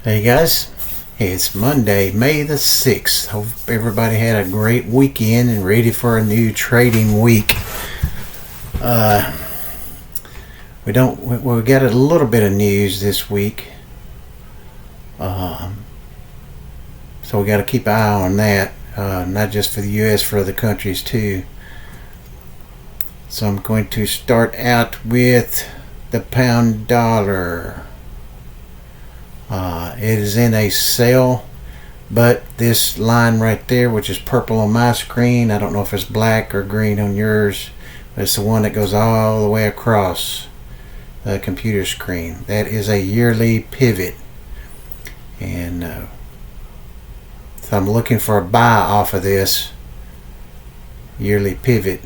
Hey guys, it's Monday, May the 6th. Hope everybody had a great weekend and ready for a new trading week. We got a little bit of news this week. So we got to keep an eye on that, not just for the U.S., for other countries too. So I'm going to start out with the pound dollar. It is in a sale, but this line right there, which is purple on my screen, I don't know if it's black or green on yours, but it's the one that goes all the way across the computer screen. That is a yearly pivot, and so I'm looking for a buy off of this yearly pivot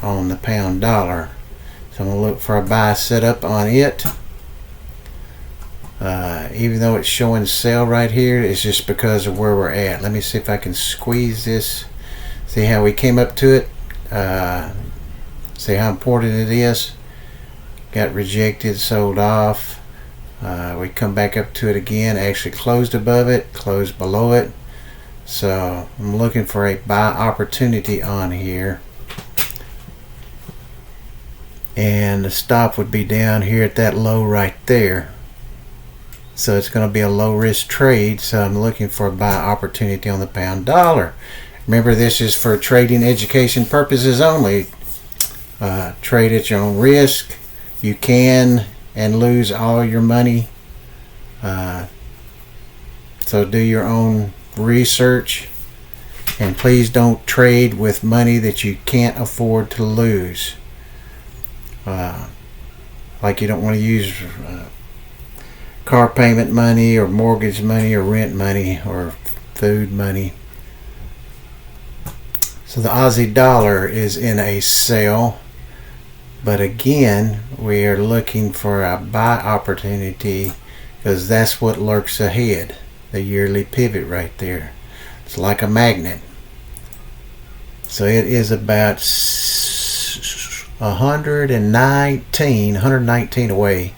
on the pound dollar. So I'm going to look for a buy setup on it. Even though it's showing sell right here, it's just because of where we're at. Let me see if I can squeeze this. See how we came up to it. See how important it is. Got rejected, sold off. We come back up to it again. Actually closed above it, closed below it. So I'm looking for a buy opportunity on here. And the stop would be down here at that low right there. So it's going to be a low risk trade. So I'm looking for a buy opportunity on the pound dollar. Remember, this is for trading education purposes only. Trade at your own risk. You can and lose all your money. So do your own research. And please don't trade with money that you can't afford to lose. Like you don't want to use car payment money or mortgage money or rent money or food money. So the Aussie dollar is in a sale, but again we are looking for a buy opportunity because that's what lurks ahead. The yearly pivot right there. It's like a magnet. So it is about 119 away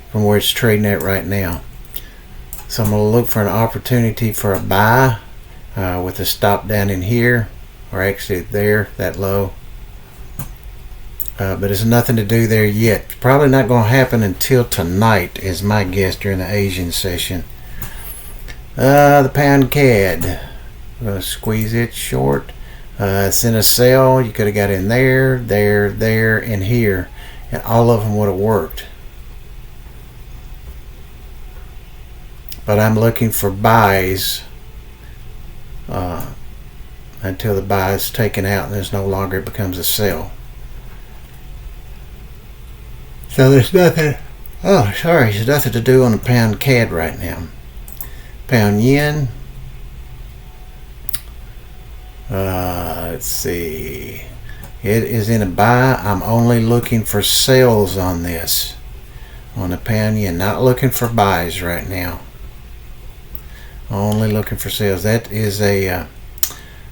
from where it's trading at right now. So I'm going to look for an opportunity for a buy with a stop down in here, or actually there, that low. But there's nothing to do there yet. It's probably not going to happen until tonight, is my guess, during the Asian session. The pound CAD. I'm going to squeeze it short. It's in a sale. You could have got in there, and here, and all of them would have worked. But I'm looking for buys until the buy is taken out and there's no longer, it becomes a sell. So there's nothing. There's nothing to do on the pound CAD right now. Pound yen. Let's see. It is in a buy. I'm only looking for sales on this, on the pound yen. Not looking for buys right now. Only looking for sales. That is the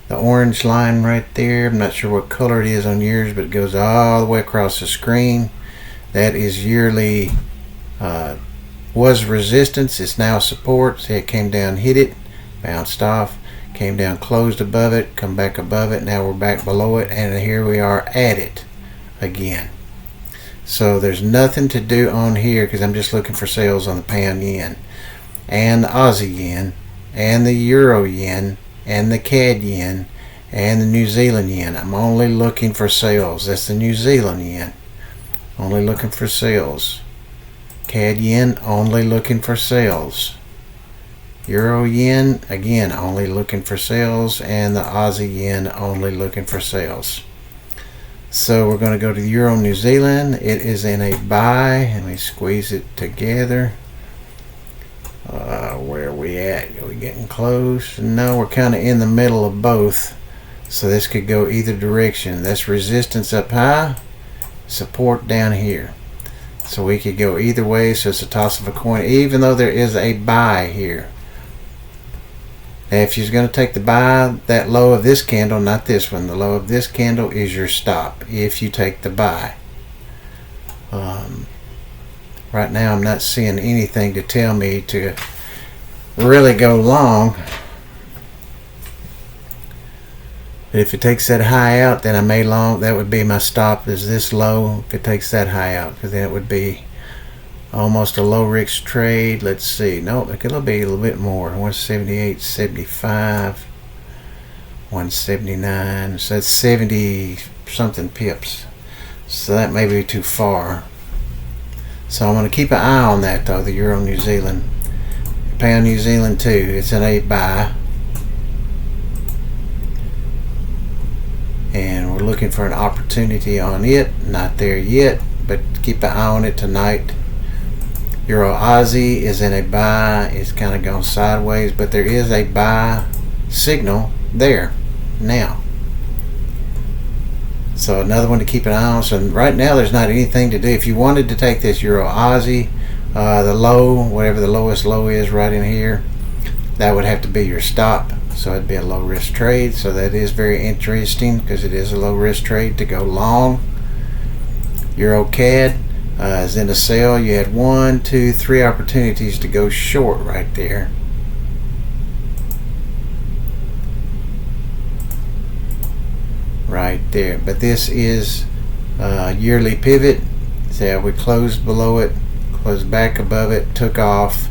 orange line right there. I'm not sure what color it is on yours, but it goes all the way across the screen. That is yearly. Was resistance. It's now support. See, it came down, hit it, bounced off, came down, closed above it, come back above it. Now we're back below it, and here we are at it again. So there's nothing to do on here because I'm just looking for sales on the pound yen and the Aussie yen and the Euro yen and the CAD yen and the New Zealand yen. I'm only looking for sales. That's the New Zealand yen. Only looking for sales. CAD yen, only looking for sales. Euro yen, again, only looking for sales. And the Aussie yen, only looking for sales. So we're going to go to the Euro New Zealand. It is in a buy. And we squeeze it together. Where are we at? Are we getting close? No, we're kind of in the middle of both. So this could go either direction. That's resistance up high, support down here. So we could go either way. So it's a toss of a coin, even though there is a buy here. Now if you're going to take the buy, that low of this candle, not this one, the low of this candle is your stop if you take the buy. Right now I'm not seeing anything to tell me to really go long. But if it takes that high out, then I may long. That would be my stop, is this low. If it takes that high out, because then it would be almost a low risk trade. Let's see. No, it'll be a little bit more. 178.75, 179. So that's 70 something pips. So that may be too far. So I'm going to keep an eye on that though. The Euro New Zealand, Pound New Zealand too. It's in a buy. And we're looking for an opportunity on it. Not there yet, but keep an eye on it tonight. Euro Aussie is in a buy. It's kind of gone sideways, but there is a buy signal there now. So another one to keep an eye on. So right now there's not anything to do. If you wanted to take this Euro Aussie, the low, whatever the lowest low is right in here, that would have to be your stop. So it'd be a low risk trade. So that is very interesting because it is a low risk trade to go long. Euro CAD is in a sell. You had 1, 2, 3 opportunities to go short right there. Right there. But this is yearly pivot. So we closed below it, closed back above it, took off.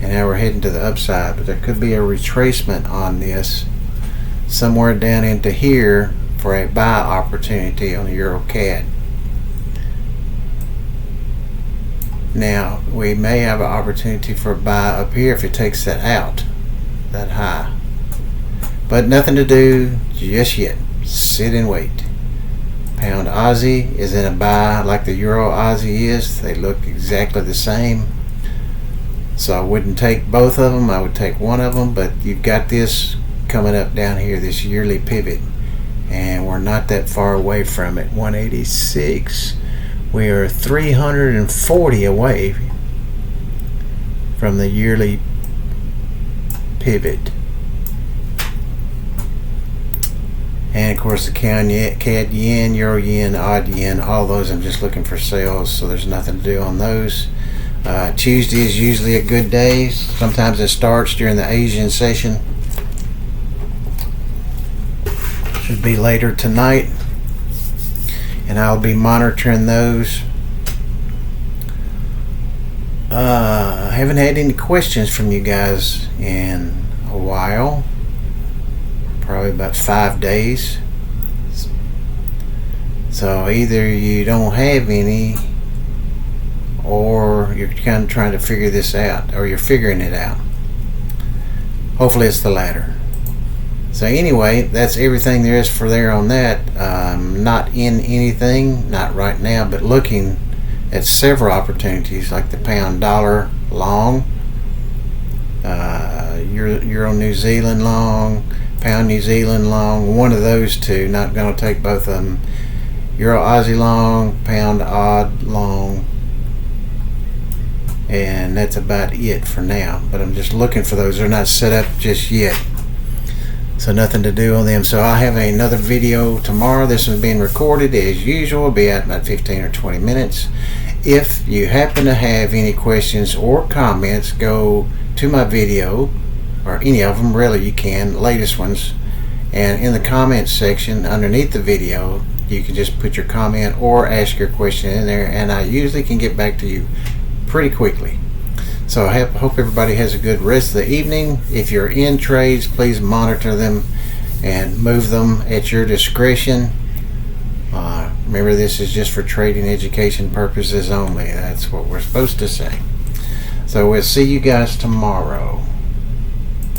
And now we're heading to the upside, but there could be a retracement on this somewhere down into here for a buy opportunity on the Euro CAD. Now we may have an opportunity for a buy up here if it takes that out, that high. But nothing to do just yet. Sit and wait. Pound Aussie is in a buy like the Euro Aussie is. They look exactly the same. So I wouldn't take both of them. I would take one of them, but you've got this coming up down here, this yearly pivot, and we're not that far away from it. 186. We are 340 away from the yearly pivot. And of course the CAD yen, Euro yen, odd yen, all those I'm just looking for sales, so there's nothing to do on those. Tuesday is usually a good day. Sometimes it starts during the Asian session. Should be later tonight, and I'll be monitoring those. I haven't had any questions from you guys in a while, probably about 5 days. So either you don't have any, or you're kind of trying to figure this out, or you're figuring it out. Hopefully it's the latter. So anyway, that's everything there is for there on that. Not in anything, not right now, but looking at several opportunities like the pound dollar long, Euro New Zealand long, pound New Zealand long, one of those two. Not going to take both of them. Euro Aussie long, pound odd long, and that's about it for now. But I'm just looking for those. They're not set up just yet, so nothing to do on them. So I'll have another video tomorrow. This one's being recorded as usual. It'll be out about 15 or 20 minutes. If you happen to have any questions or comments, go to my video, or any of them really, you can, latest ones, and in the comments section underneath the video you can just put your comment or ask your question in there, and I usually can get back to you pretty quickly. So I hope everybody has a good rest of the evening. If you're in trades, please monitor them and move them at your discretion. Remember, this is just for trading education purposes only. That's what we're supposed to say. So we'll see you guys tomorrow.